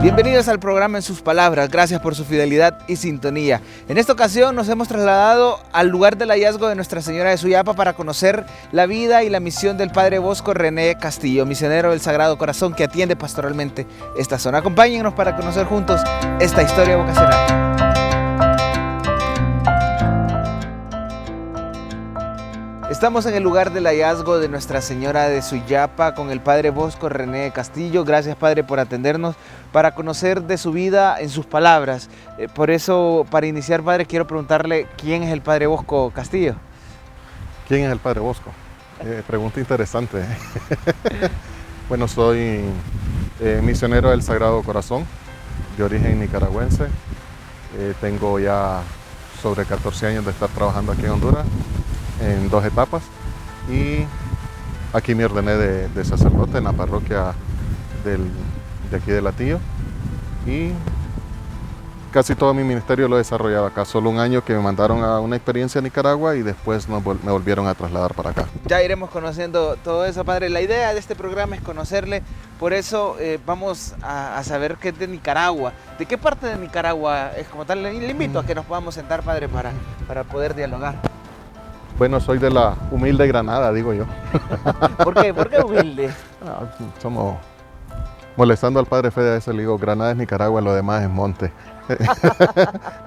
Bienvenidos al programa En Sus Palabras, gracias por su fidelidad y sintonía. En esta ocasión nos hemos trasladado al lugar del hallazgo de Nuestra Señora de Suyapa para conocer la vida y la misión del Padre Bosco René Castillo, misionero del Sagrado Corazón que atiende pastoralmente esta zona. Acompáñennos para conocer juntos esta historia vocacional. Estamos en el lugar del hallazgo de Nuestra Señora de Suyapa con el Padre Bosco René Castillo. Gracias, Padre, por atendernos para conocer de su vida en sus palabras. Por eso, para iniciar, Padre, quiero preguntarle quién es el Padre Bosco Castillo. ¿Quién es el Padre Bosco? Pregunta interesante. Bueno, soy misionero del Sagrado Corazón, de origen nicaragüense. Tengo ya sobre 14 años de estar trabajando aquí en Honduras, en 2 etapas, y aquí me ordené de sacerdote en la parroquia de aquí de Latillo, y casi todo mi ministerio lo he desarrollado acá. Solo un año que me mandaron a una experiencia en Nicaragua y después me volvieron a trasladar para acá. Ya iremos conociendo todo eso, Padre. La idea de este programa es conocerle, por eso vamos a saber qué es de Nicaragua. ¿De qué parte de Nicaragua es como tal? Le invito a que nos podamos sentar, Padre, para poder dialogar. Bueno, soy de la humilde Granada, digo yo. ¿Por qué? ¿Por qué humilde? Somos, molestando al Padre Fede, a veces le digo, Granada es Nicaragua, lo demás es monte.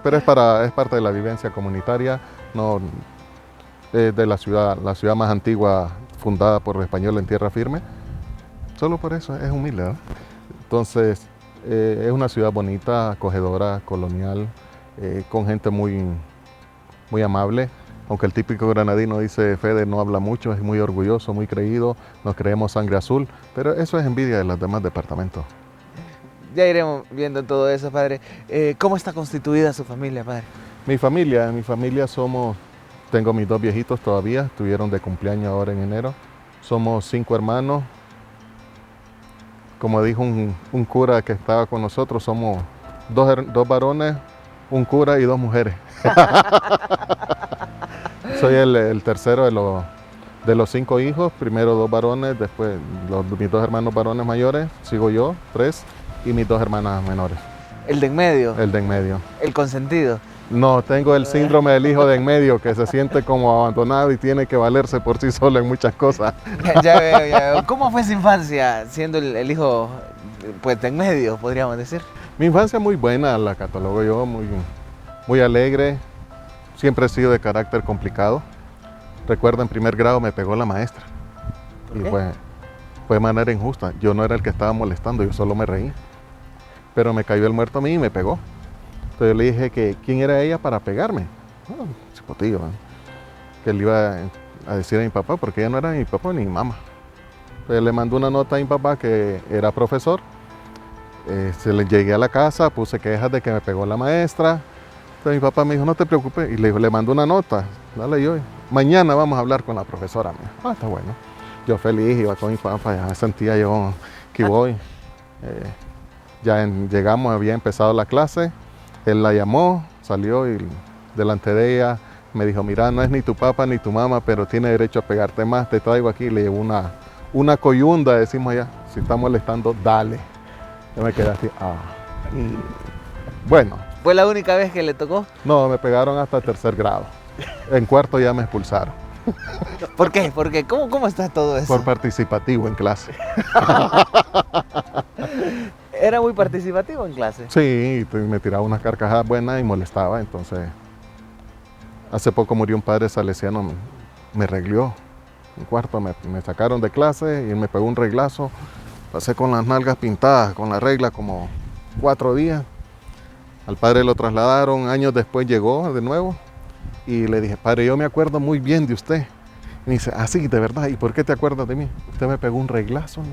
Pero es parte de la vivencia comunitaria, no, de la ciudad más antigua fundada por los españoles en tierra firme. Solo por eso es humilde, ¿no? Entonces, es una ciudad bonita, acogedora, colonial, con gente muy amable. Aunque el típico granadino, dice Fede, no habla mucho, es muy orgulloso, muy creído, nos creemos sangre azul, pero eso es envidia de los demás departamentos. Ya iremos viendo todo eso, Padre. ¿Cómo está constituida su familia, Padre? Mi familia tengo mis 2 viejitos todavía, estuvieron de cumpleaños ahora en enero. Somos 5 hermanos. Como dijo un cura que estaba con nosotros, somos 2 varones, un cura y 2 mujeres. Soy el tercero de los 5 hijos, primero 2 varones, después mis 2 hermanos varones mayores, sigo yo, 3, y mis 2 hermanas menores. ¿El de en medio? El de en medio. ¿El consentido? No, tengo el síndrome del hijo de en medio, que se siente como abandonado y tiene que valerse por sí solo en muchas cosas. Ya veo. ¿Cómo fue su infancia siendo el hijo, pues, de en medio, podríamos decir? Mi infancia muy buena, la catalogo yo, muy alegre. Siempre he sido de carácter complicado. Recuerdo, en primer grado me pegó la maestra. ¿Por Y qué? fue de manera injusta. Yo no era el que estaba molestando, yo solo me reí. Pero me cayó el muerto a mí y me pegó. Entonces yo le dije que quién era ella para pegarme. Chicotillo, ¿no? Que le iba a decir a mi papá, porque ella no era ni mi papá ni mi mamá. Entonces le mandó una nota a mi papá, que era profesor. Se le llegué a la casa, puse quejas de que me pegó la maestra. Entonces mi papá me dijo, no te preocupes, y le mandó una nota, dale yo, mañana vamos a hablar con la profesora. Está bueno. Yo feliz, iba con mi papá, ya me sentía yo que voy. Llegamos, había empezado la clase, él la llamó, salió y delante de ella me dijo, mira, no es ni tu papá ni tu mamá, pero tiene derecho a pegarte más, te traigo aquí, le llevo una coyunda, decimos allá, si está molestando, dale. Yo me quedé así, Bueno. ¿Fue la única vez que le tocó? No, me pegaron hasta 3er grado. En 4º ya me expulsaron. ¿Por qué? ¿Por qué? ¿Cómo está todo eso? Por participativo en clase. ¿Era muy participativo en clase? Sí, me tiraba unas carcajadas buenas y molestaba. Entonces, hace poco murió un padre salesiano, me reglió. En 4º me sacaron de clase y me pegó un reglazo. Pasé con las nalgas pintadas, con la regla, como 4 días. Al padre lo trasladaron, años después llegó de nuevo y le dije, padre, yo me acuerdo muy bien de usted. Y me dice, sí, de verdad, ¿y por qué te acuerdas de mí? Usted me pegó un reglazo, ¿no?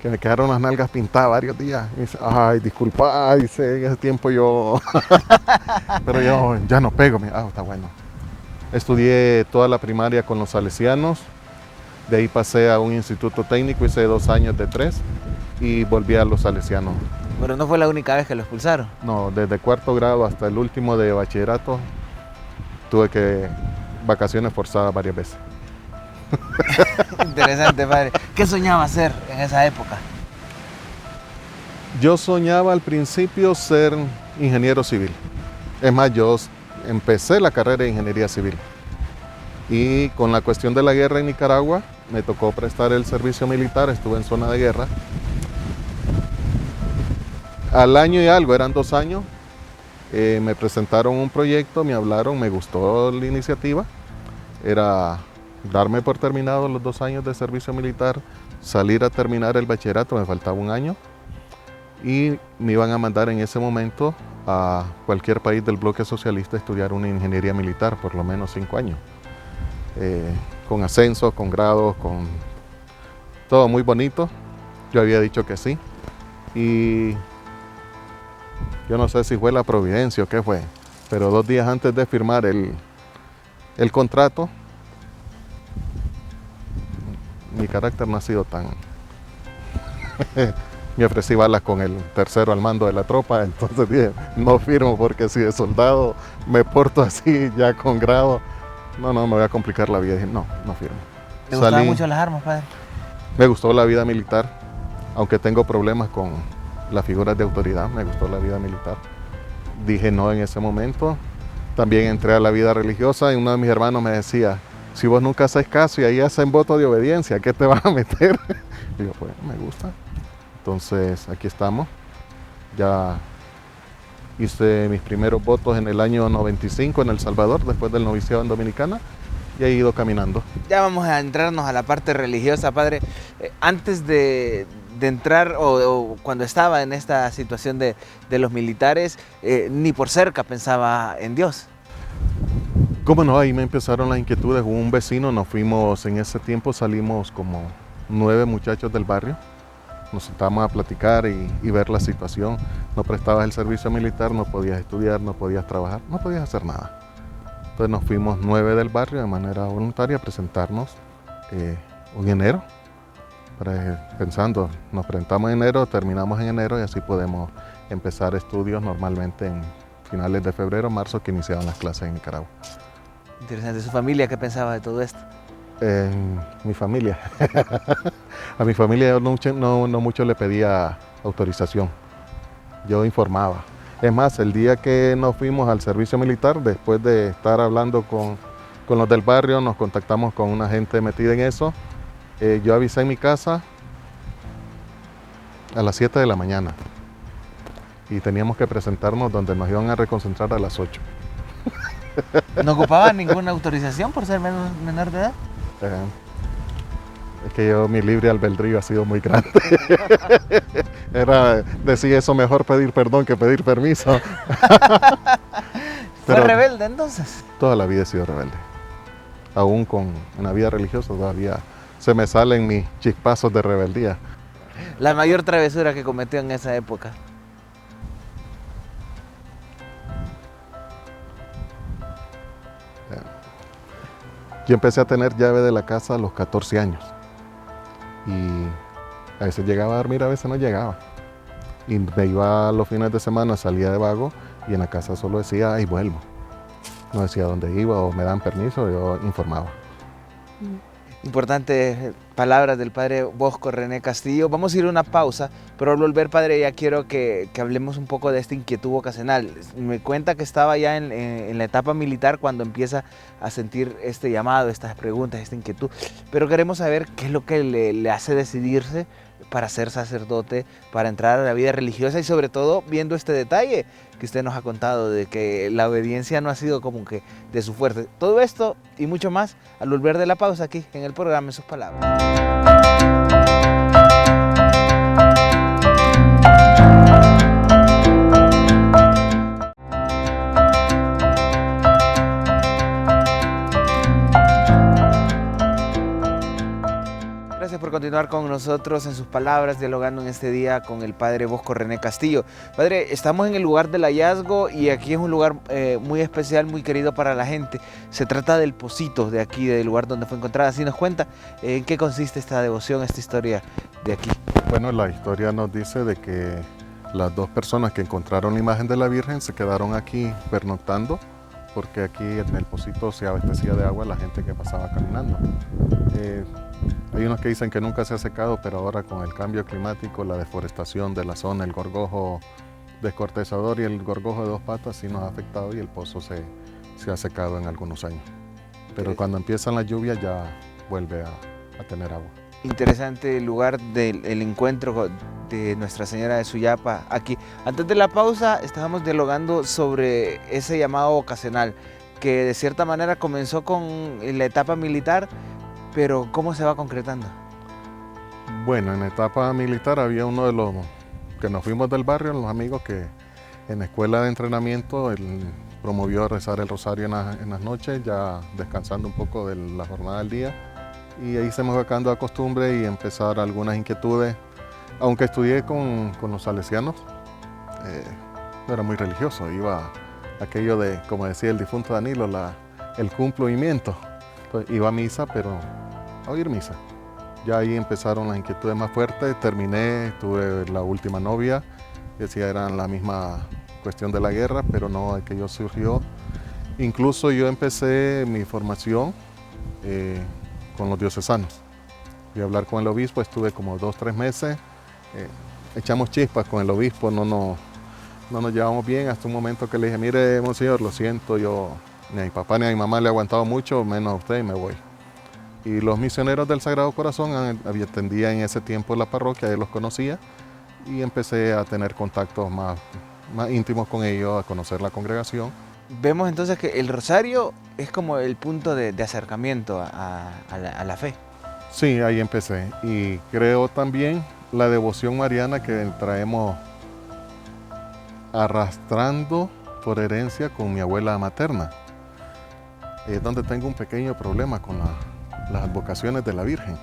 Que me quedaron las nalgas pintadas varios días. Y me dice, ay, disculpa, dice, en ese tiempo yo... Pero yo ya no pego. Está bueno. Estudié toda la primaria con los salesianos, de ahí pasé a un instituto técnico, hice 2 años de 3 y volví a los salesianos. Pero no fue la única vez que lo expulsaron. No, desde 4º grado hasta el último de bachillerato tuve vacaciones forzadas varias veces. Interesante, padre. ¿Qué soñaba hacer en esa época? Yo soñaba al principio ser ingeniero civil. Es más, yo empecé la carrera de ingeniería civil. Y con la cuestión de la guerra en Nicaragua, me tocó prestar el servicio militar, estuve en zona de guerra. Al año y algo, eran 2 años, me presentaron un proyecto, me hablaron, me gustó la iniciativa. Era darme por terminado los 2 años de servicio militar, salir a terminar el bachillerato, me faltaba 1 año. Y me iban a mandar en ese momento a cualquier país del bloque socialista a estudiar una ingeniería militar, por lo menos 5 años. Con ascensos, con grados, con todo muy bonito. Yo había dicho que sí. Y yo no sé si fue la providencia o qué fue, pero 2 días antes de firmar el contrato, mi carácter no ha sido tan... Me ofrecí balas con el tercero al mando de la tropa, entonces dije, no firmo porque si de soldado me porto así ya con grado, no, me voy a complicar la vida. Dije, no firmo. ¿Le gustaban mucho las armas, padre? Me gustó la vida militar, aunque tengo problemas con las figuras de autoridad, me gustó la vida militar. Dije no en ese momento. También entré a la vida religiosa y uno de mis hermanos me decía, si vos nunca haces caso y ahí hacen voto de obediencia, ¿qué te vas a meter? Y yo, pues, me gusta. Entonces, aquí estamos. Ya hice mis primeros votos en el año 95 en El Salvador, después del noviciado en Dominicana, y he ido caminando. Ya vamos a entrarnos a la parte religiosa, padre. Antes de entrar, o cuando estaba en esta situación de los militares, ni por cerca pensaba en Dios. ¿Cómo no? Ahí me empezaron las inquietudes. Hubo un vecino, nos fuimos, en ese tiempo salimos como 9 muchachos del barrio. Nos sentamos a platicar y ver la situación. No prestabas el servicio militar, no podías estudiar, no podías trabajar, no podías hacer nada. Entonces nos fuimos 9 del barrio de manera voluntaria a presentarnos en enero. Pensando, nos presentamos en enero, terminamos en enero y así podemos empezar estudios normalmente en finales de febrero, marzo, que iniciaban las clases en Nicaragua. Interesante. ¿Su familia qué pensaba de todo esto? Mi familia. A mi familia yo no mucho le pedía autorización. Yo informaba. Es más, el día que nos fuimos al servicio militar, después de estar hablando con los del barrio, nos contactamos con una gente metida en eso. Yo avisé en mi casa a las 7 de la mañana y teníamos que presentarnos donde nos iban a reconcentrar a las 8. ¿No ocupaba ninguna autorización por ser menor de edad? Es que mi libre albedrío ha sido muy grande. Decir eso, mejor pedir perdón que pedir permiso. ¿Fue rebelde entonces? Toda la vida he sido rebelde. Aún con una vida religiosa todavía se me salen mis chispazos de rebeldía. La mayor travesura que cometió en esa época. Yo empecé a tener llave de la casa a los 14 años. Y a veces llegaba a dormir, a veces no llegaba. Y me iba los fines de semana, salía de vago y en la casa solo decía, ahí vuelvo. No decía dónde iba o me dan permiso, yo informaba. Importantes palabras del padre Bosco René Castillo. Vamos a ir a una pausa, pero al volver, padre, ya quiero que hablemos un poco de esta inquietud vocacional. Me cuenta que estaba ya en la etapa militar cuando empieza a sentir este llamado, estas preguntas, esta inquietud. Pero queremos saber qué es lo que le hace decidirse para ser sacerdote, para entrar a la vida religiosa y sobre todo viendo este detalle que usted nos ha contado de que la obediencia no ha sido como que de su fuerte. Todo esto y mucho más al volver de la pausa aquí en el programa En Sus Palabras. Gracias por continuar con nosotros en Sus Palabras, dialogando en este día con el padre Bosco René Castillo. Padre, estamos en el lugar del hallazgo y aquí es un lugar muy especial, muy querido para la gente. Se trata del pocito de aquí, del lugar donde fue encontrada. Así nos cuenta en qué consiste esta devoción, esta historia de aquí. Bueno, la historia nos dice de que las 2 personas que encontraron la imagen de la Virgen se quedaron aquí pernoctando, porque aquí en el pocito se abastecía de agua la gente que pasaba caminando. Hay unos que dicen que nunca se ha secado, pero ahora con el cambio climático, la deforestación de la zona, el gorgojo descortezador y el gorgojo de dos patas sí nos ha afectado y el pozo se ha secado en algunos años. Pero cuando empiezan las lluvias ya vuelve a tener agua. Interesante el lugar del encuentro de Nuestra Señora de Suyapa aquí. Antes de la pausa estábamos dialogando sobre ese llamado vocacional que de cierta manera comenzó con la etapa militar, pero ¿cómo se va concretando? Bueno, en la etapa militar había uno de los que nos fuimos del barrio, los amigos que en la escuela de entrenamiento él promovió rezar el rosario en las noches, ya descansando un poco de la jornada del día. Y ahí se me fue quedando a costumbre y empezar algunas inquietudes. Aunque estudié con los salesianos, no era muy religioso, iba aquello de, como decía el difunto Danilo, el cumplimiento. Entonces, iba a misa, pero a oír misa. Ya ahí empezaron las inquietudes más fuertes, terminé, tuve la última novia, decía era la misma cuestión de la guerra, pero no, aquello surgió. Incluso yo empecé mi formación con los diocesanos. Fui a hablar con el obispo, estuve como 2 o 3 meses, echamos chispas con el obispo, no nos llevamos bien hasta un momento que le dije, mire, monseñor, lo siento, yo ni a mi papá ni a mi mamá le he aguantado mucho, menos a usted y me voy. Y los misioneros del Sagrado Corazón atendía en ese tiempo la parroquia, yo los conocía y empecé a tener contactos más íntimos con ellos, a conocer la congregación. Vemos entonces que el rosario es como el punto de acercamiento a la fe. Sí, ahí empecé. Y creo también la devoción mariana que traemos arrastrando por herencia con mi abuela materna. Es donde tengo un pequeño problema con las advocaciones de la Virgen.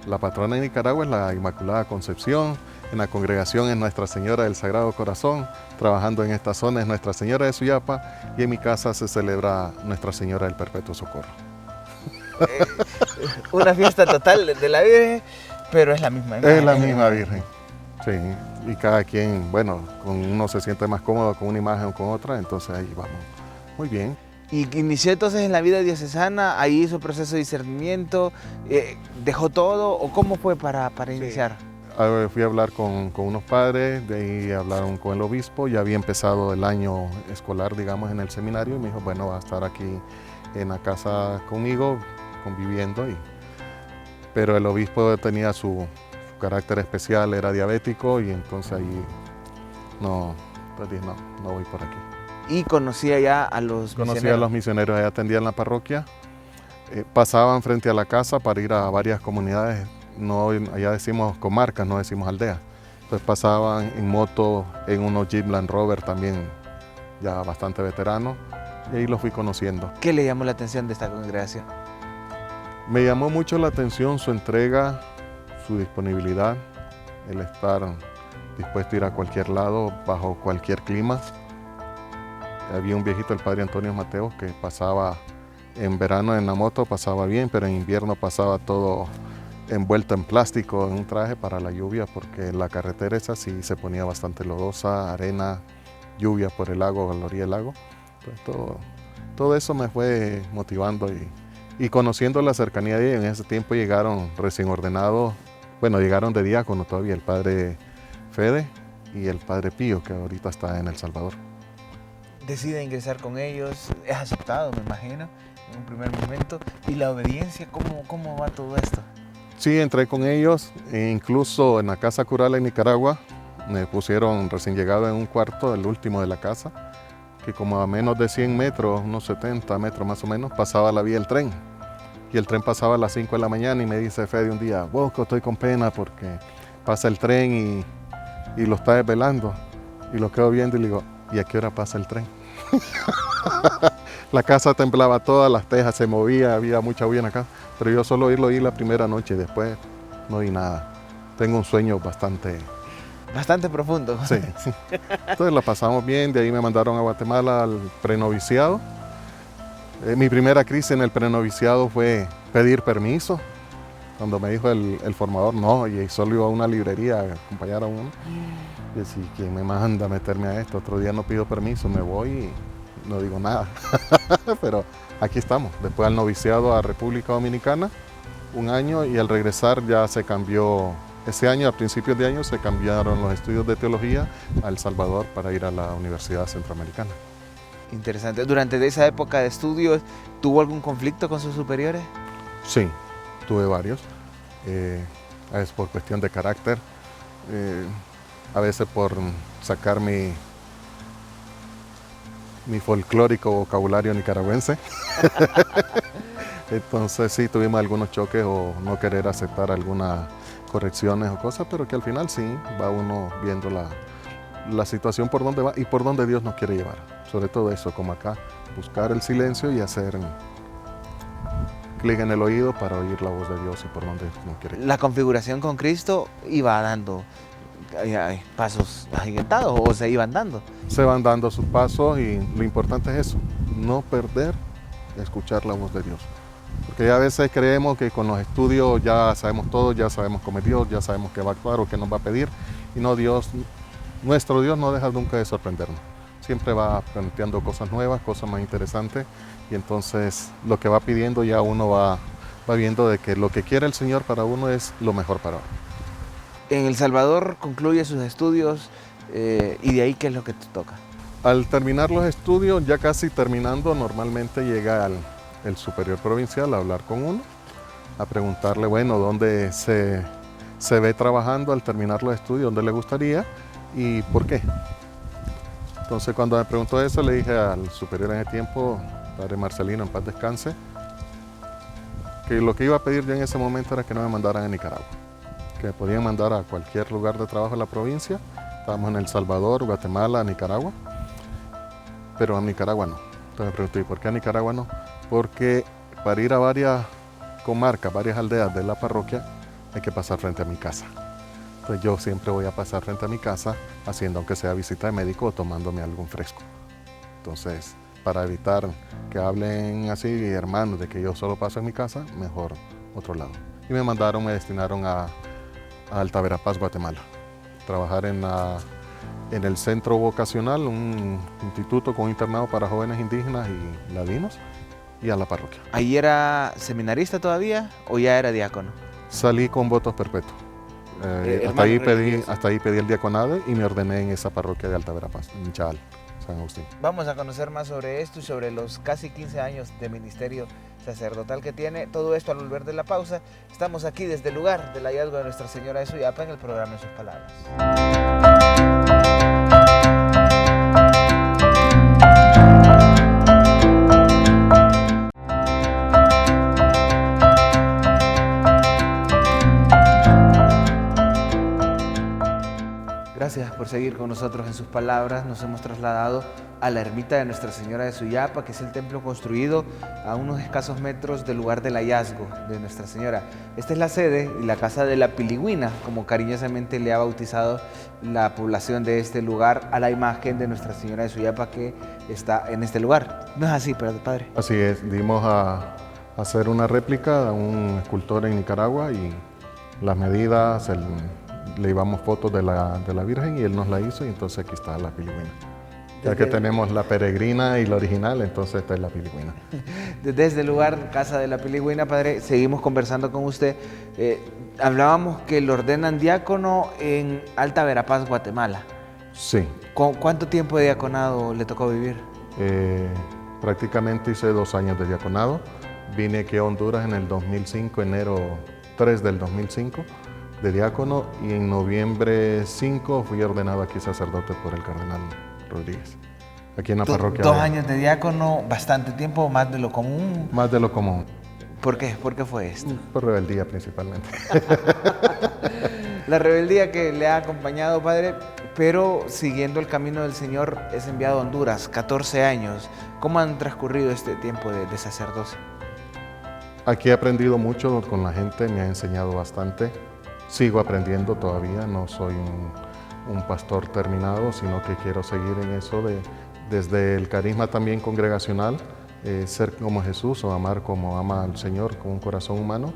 La patrona de Nicaragua es la Inmaculada Concepción, en la congregación es Nuestra Señora del Sagrado Corazón, trabajando en esta zona es Nuestra Señora de Suyapa y en mi casa se celebra Nuestra Señora del Perpetuo Socorro. Una fiesta total de la Virgen, pero es la misma imagen. Es la misma Virgen, sí. Y cada quien, bueno, uno se siente más cómodo con una imagen o con otra, entonces ahí vamos. Muy bien. Y inició entonces en la vida diocesana, ahí hizo proceso de discernimiento, dejó todo, ¿o cómo fue para iniciar? Fui a hablar con unos padres, de ahí hablaron con el obispo, ya había empezado el año escolar, digamos, en el seminario, y me dijo, bueno, va a estar aquí en la casa conmigo, conviviendo, pero el obispo tenía su carácter especial, era diabético, y entonces ahí pues dije, no voy por aquí. Y conocía ya a los misioneros. Conocía a los misioneros, ahí atendían la parroquia, pasaban frente a la casa para ir a varias comunidades, no, allá decimos comarcas, no decimos aldeas. Entonces pasaban en moto, en unos Jeep Land Rover también, ya bastante veteranos, y ahí los fui conociendo. ¿Qué le llamó la atención de esta congregación? Me llamó mucho la atención su entrega, su disponibilidad, el estar dispuesto a ir a cualquier lado, bajo cualquier clima. Había un viejito, el padre Antonio Mateos, que pasaba en verano en la moto, pasaba bien, pero en invierno pasaba todo envuelto en plástico, en un traje para la lluvia, porque la carretera esa sí se ponía bastante lodosa, arena, lluvia por el lago, a la orilla del lago. Entonces, todo eso me fue motivando y conociendo la cercanía de ella. En ese tiempo llegaron recién ordenados, bueno, llegaron de diácono todavía el padre Fede y el padre Pío, que ahorita está en El Salvador. Decide ingresar con ellos, es aceptado, me imagino, en un primer momento. ¿Y la obediencia, cómo va todo esto? Sí, entré con ellos, e incluso en la casa cural en Nicaragua, me pusieron recién llegado en un cuarto, el último de la casa, que como a menos de 100 metros, unos 70 metros más o menos, pasaba la vía del tren. Y el tren pasaba a las 5 de la mañana y me dice Fede un día, Bosco, estoy con pena porque pasa el tren y lo está desvelando. Y lo quedo viendo y le digo, ¿y a qué hora pasa el tren? La casa temblaba toda, las tejas se movían, había mucha bulla en la casa, pero yo solo lo oí la primera noche, después no oí nada. Tengo un sueño bastante profundo. Sí. Entonces la pasamos bien, de ahí me mandaron a Guatemala al prenoviciado. Mi primera crisis en el prenoviciado fue pedir permiso. Cuando me dijo el formador, no, y solo iba a una librería a acompañar a uno. Y decía, ¿quién me manda a meterme a esto? Otro día no pido permiso, me voy y no digo nada. Pero aquí estamos. Después al noviciado a República Dominicana, un año y al regresar ya se cambió. Ese año, a principios de año, se cambiaron los estudios de teología a El Salvador para ir a la Universidad Centroamericana. Interesante. ¿Durante esa época de estudios tuvo algún conflicto con sus superiores? Sí, tuve varios. A veces por cuestión de carácter, a veces por sacar mi folclórico vocabulario nicaragüense. Entonces sí, tuvimos algunos choques o no querer aceptar algunas correcciones o cosas, pero que al final sí, va uno viendo la situación por dónde va y por dónde Dios nos quiere llevar. Sobre todo eso, como acá, buscar el silencio y hacer clic en el oído para oír la voz de Dios y por dónde nos quiere llevar. ¿La configuración con Cristo iba dando pasos agigantados o se iban dando? Se van dando sus pasos y lo importante es eso, no perder, escuchar la voz de Dios. Porque a veces creemos que con los estudios ya sabemos todo, ya sabemos cómo es Dios, ya sabemos qué va a actuar o qué nos va a pedir. Y no, nuestro Dios no deja nunca de sorprendernos. Siempre va planteando cosas nuevas, cosas más interesantes. Y entonces lo que va pidiendo ya uno va viendo de que lo que quiere el Señor para uno es lo mejor para uno. En El Salvador concluye sus estudios y de ahí, ¿qué es lo que te toca? Al terminar los estudios, ya casi terminando, normalmente llega el superior provincial a hablar con uno, a preguntarle, bueno, dónde se ve trabajando al terminar los estudios, dónde le gustaría y por qué. Entonces, cuando me preguntó eso, le dije al superior en ese tiempo, padre Marcelino, en paz descanse, que lo que iba a pedir yo en ese momento era que no me mandaran a Nicaragua, que me podían mandar a cualquier lugar de trabajo de la provincia. Estábamos en El Salvador, Guatemala, Nicaragua, pero a Nicaragua no. Entonces me pregunté, ¿y por qué a Nicaragua no? Porque para ir a varias comarcas, varias aldeas de la parroquia, hay que pasar frente a mi casa. Entonces yo siempre voy a pasar frente a mi casa, haciendo aunque sea visita de médico o tomándome algún fresco. Entonces, para evitar que hablen así, hermanos, de que yo solo paso en mi casa, mejor otro lado. Y me destinaron a Alta Verapaz, Guatemala. Trabajar en el centro vocacional, un instituto con internado para jóvenes indígenas y ladinos, y a la parroquia. ¿Ahí era seminarista todavía o ya era diácono? Salí con votos perpetuos. Hasta ahí pedí el diaconado y me ordené en esa parroquia de Alta Verapaz, en Chaal, San Agustín. Vamos a conocer más sobre esto y sobre los casi 15 años de ministerio sacerdotal que tiene. Todo esto al volver de la pausa. Estamos aquí desde el lugar del hallazgo de Nuestra Señora de Suyapa en el programa En Sus Palabras. Gracias por seguir con nosotros en Sus Palabras. Nos hemos trasladado a la ermita de Nuestra Señora de Suyapa, que es el templo construido a unos escasos metros del lugar del hallazgo de Nuestra Señora. Esta es la sede y la casa de la Piligüina, como cariñosamente le ha bautizado la población de este lugar a la imagen de Nuestra Señora de Suyapa que está en este lugar. ¿No es así, padre? Así es, dimos a hacer una réplica a un escultor en Nicaragua y las medidas, le llevamos fotos de la Virgen y él nos la hizo y entonces aquí está la Piligüina. Ya que tenemos la peregrina y la original, entonces esta es la Piligüina. Desde el lugar, Casa de la Piligüina, padre, seguimos conversando con usted. Hablábamos que lo ordenan diácono en Alta Verapaz, Guatemala. Sí. ¿Cuánto tiempo de diaconado le tocó vivir? Prácticamente hice 2 años de diaconado. Vine aquí a Honduras en el 2005, enero 3 del 2005. De diácono y en noviembre 5 fui ordenado aquí sacerdote por el cardenal Rodríguez, aquí en la parroquia. 2 años de diácono, bastante tiempo, más de lo común. Más de lo común. ¿Por qué? ¿Por qué fue esto? Por rebeldía principalmente. La rebeldía que le ha acompañado, padre, pero siguiendo el camino del Señor es enviado a Honduras, 14 años. ¿Cómo han transcurrido este tiempo de sacerdocio? Aquí he aprendido mucho con la gente, me ha enseñado bastante. Sigo aprendiendo todavía, no soy un pastor terminado, sino que quiero seguir en eso desde el carisma también congregacional, ser como Jesús o amar como ama al Señor con un corazón humano,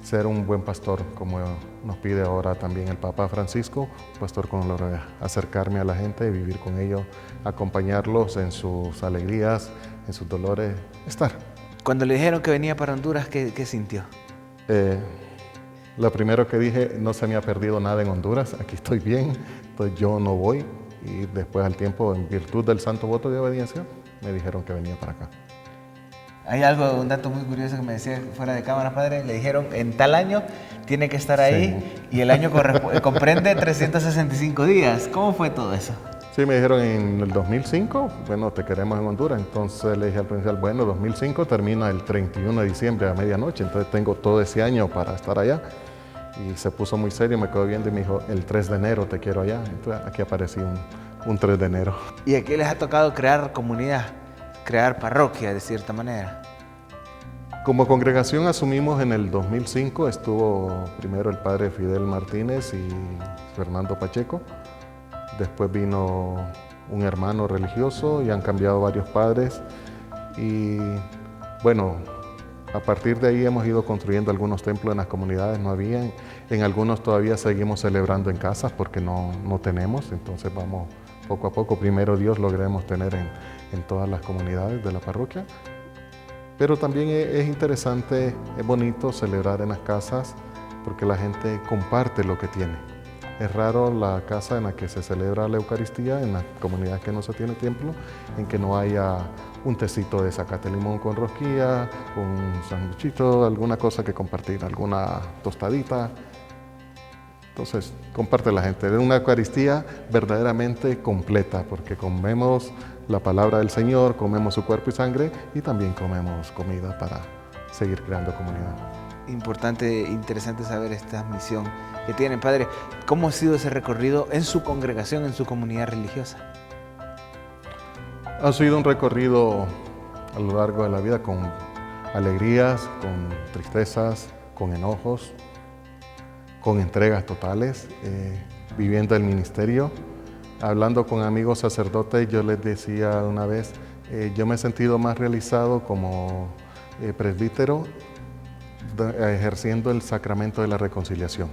ser un buen pastor como nos pide ahora también el Papa Francisco, un pastor con la acercarme a la gente, vivir con ellos, acompañarlos en sus alegrías, en sus dolores, estar. Cuando le dijeron que venía para Honduras, ¿qué sintió? Lo primero que dije, no se me ha perdido nada en Honduras, aquí estoy bien, entonces yo no voy. Y después al tiempo, en virtud del santo voto de obediencia, me dijeron que venía para acá. Hay algo, un dato muy curioso que me decía fuera de cámara, padre. Le dijeron, en tal año tiene que estar ahí, sí. Y el año comprende 365 días. ¿Cómo fue todo eso? Sí, me dijeron en el 2005, bueno, te queremos en Honduras. Entonces le dije al principal, bueno, 2005 termina el 31 de diciembre a medianoche, entonces tengo todo ese año para estar allá. Y se puso muy serio, me quedó viendo y me dijo, el 3 de enero te quiero allá. Entonces aquí aparecí un 3 de enero. ¿Y aquí les ha tocado crear comunidad, crear parroquia de cierta manera? Como congregación asumimos en el 2005, estuvo primero el padre Fidel Martínez y Fernando Pacheco. Después vino un hermano religioso y han cambiado varios padres. Y bueno, a partir de ahí hemos ido construyendo algunos templos en las comunidades, no habían. En algunos todavía seguimos celebrando en casas porque no tenemos, entonces vamos poco a poco. Primero Dios logremos tener en todas las comunidades de la parroquia. Pero también es interesante, es bonito celebrar en las casas porque la gente comparte lo que tiene. Es raro la casa en la que se celebra la Eucaristía, en las comunidades que no se tiene templo, en que no haya un tecito de zacate limón con rosquilla, un sanduchito, alguna cosa que compartir, alguna tostadita. Entonces, comparte la gente. Es una Eucaristía verdaderamente completa, porque comemos la palabra del Señor, comemos su cuerpo y sangre y también comemos comida para seguir creando comunidad. Importante, interesante saber esta misión que tienen, padre. ¿Cómo ha sido ese recorrido en su congregación, en su comunidad religiosa? Ha sido un recorrido a lo largo de la vida con alegrías, con tristezas, con enojos, con entregas totales, viviendo el ministerio. Hablando con amigos sacerdotes, yo les decía una vez, yo me he sentido más realizado como presbítero ejerciendo el sacramento de la reconciliación.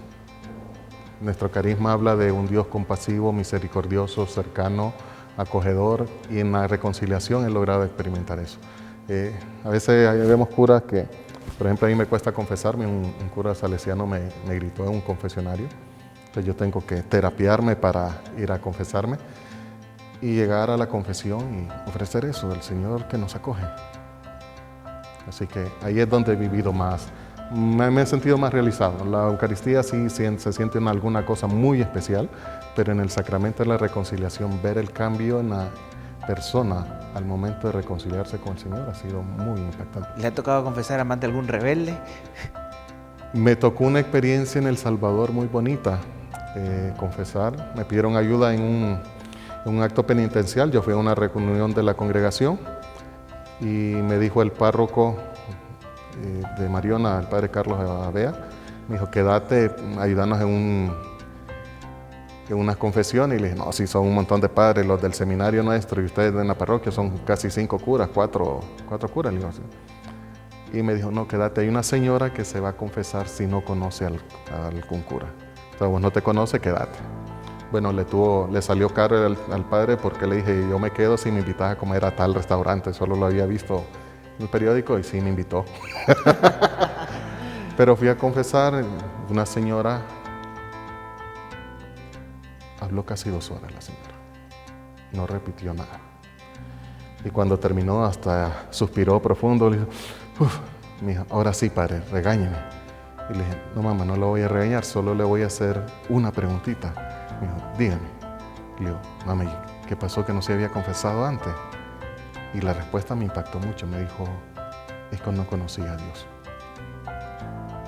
Nuestro carisma habla de un Dios compasivo, misericordioso, cercano, acogedor, y en la reconciliación he logrado experimentar eso. A veces vemos curas que, por ejemplo, a mí me cuesta confesarme, un cura salesiano me gritó en un confesionario, entonces yo tengo que terapiarme para ir a confesarme y llegar a la confesión y ofrecer eso del Señor que nos acoge. Así que ahí es donde he vivido más, me he sentido más realizado. La Eucaristía sí se siente en alguna cosa muy especial, pero en el sacramento de la reconciliación, ver el cambio en la persona al momento de reconciliarse con el Señor ha sido muy impactante. ¿Le ha tocado confesar amante algún rebelde? Me tocó una experiencia en El Salvador muy bonita, confesar. Me pidieron ayuda en un acto penitencial. Yo fui a una reunión de la congregación y me dijo el párroco de Mariona, el padre Carlos Abea, me dijo, quédate, ayúdanos en unas confesiones. Y le dije, no, si son un montón de padres, los del seminario nuestro y ustedes en la parroquia son casi 5 curas, 4 curas. Le digo así. Y me dijo, no, quédate, hay una señora que se va a confesar si no conoce al cura. O sea, vos no te conoce, quédate. Bueno, le salió caro al padre porque le dije, yo me quedo si me invitas a comer a tal restaurante. Solo lo había visto en el periódico y sí me invitó. Pero fui a confesar, una señora, habló casi 2 horas la señora, no repitió nada. Y cuando terminó hasta suspiró profundo, le dijo, mija, ahora sí, padre, regáñeme. Y le dije, no mamá, no lo voy a regañar, solo le voy a hacer una preguntita. Me dijo, dígame. Y le digo, mami, ¿qué pasó que no se había confesado antes? Y la respuesta me impactó mucho, me dijo, es que no conocía a Dios.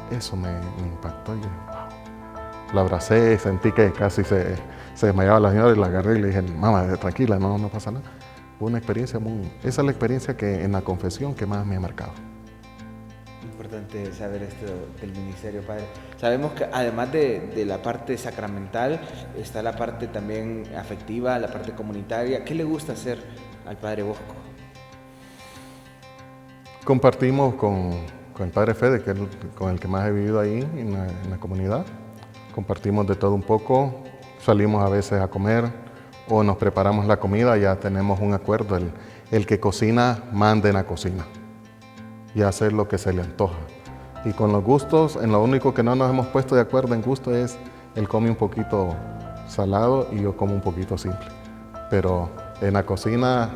Eso me impactó y yo, wow. La abracé, sentí que casi se desmayaba la señora y la agarré y le dije, mamá, tranquila, no pasa nada. Fue una experiencia esa es la experiencia que en la confesión que más me ha marcado. Importante saber esto del ministerio, padre. Sabemos que además de la parte sacramental, está la parte también afectiva, la parte comunitaria. ¿Qué le gusta hacer al padre Bosco? Compartimos con el padre Fede, que es con el que más he vivido ahí en la comunidad. Compartimos de todo un poco, salimos a veces a comer o nos preparamos la comida, ya tenemos un acuerdo, el que cocina manda en la cocina y hacer lo que se le antoja. Y con los gustos, en lo único que no nos hemos puesto de acuerdo en gusto es él come un poquito salado y yo como un poquito simple. Pero en la cocina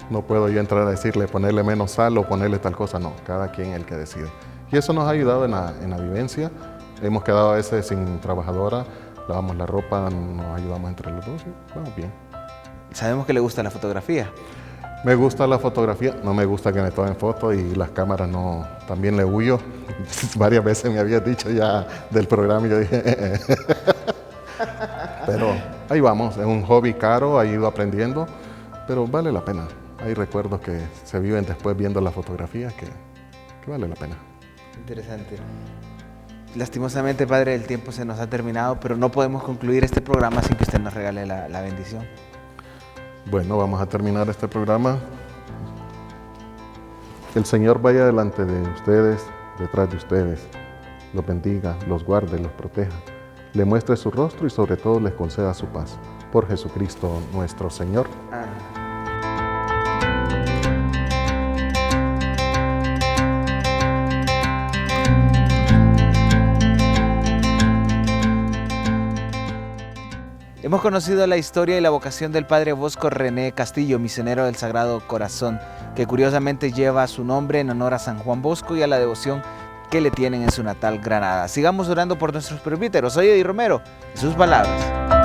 no puedo yo entrar a decirle ponerle menos sal o ponerle tal cosa, no, cada quien es el que decide. Y eso nos ha ayudado en la vivencia. Hemos quedado a veces sin trabajadora, lavamos la ropa, nos ayudamos entre los dos y vamos bien. Sabemos que le gusta la fotografía. Me gusta la fotografía, no me gusta que me tomen fotos y las cámaras no, también le huyo. Varias veces me habías dicho ya del programa y yo dije, Pero ahí vamos, es un hobby caro, he ido aprendiendo, pero vale la pena. Hay recuerdos que se viven después viendo las fotografías que vale la pena. Interesante. Lastimosamente, padre, el tiempo se nos ha terminado, pero no podemos concluir este programa sin que usted nos regale la bendición. Bueno, vamos a terminar este programa. Que el Señor vaya delante de ustedes, detrás de ustedes, los bendiga, los guarde, los proteja, le muestre su rostro y sobre todo les conceda su paz. Por Jesucristo nuestro Señor. Amén. Hemos conocido la historia y la vocación del padre Bosco René Castillo, misionero del Sagrado Corazón, que curiosamente lleva su nombre en honor a San Juan Bosco y a la devoción que le tienen en su natal Granada. Sigamos orando por nuestros presbíteros. Soy Eddie Romero, sus palabras.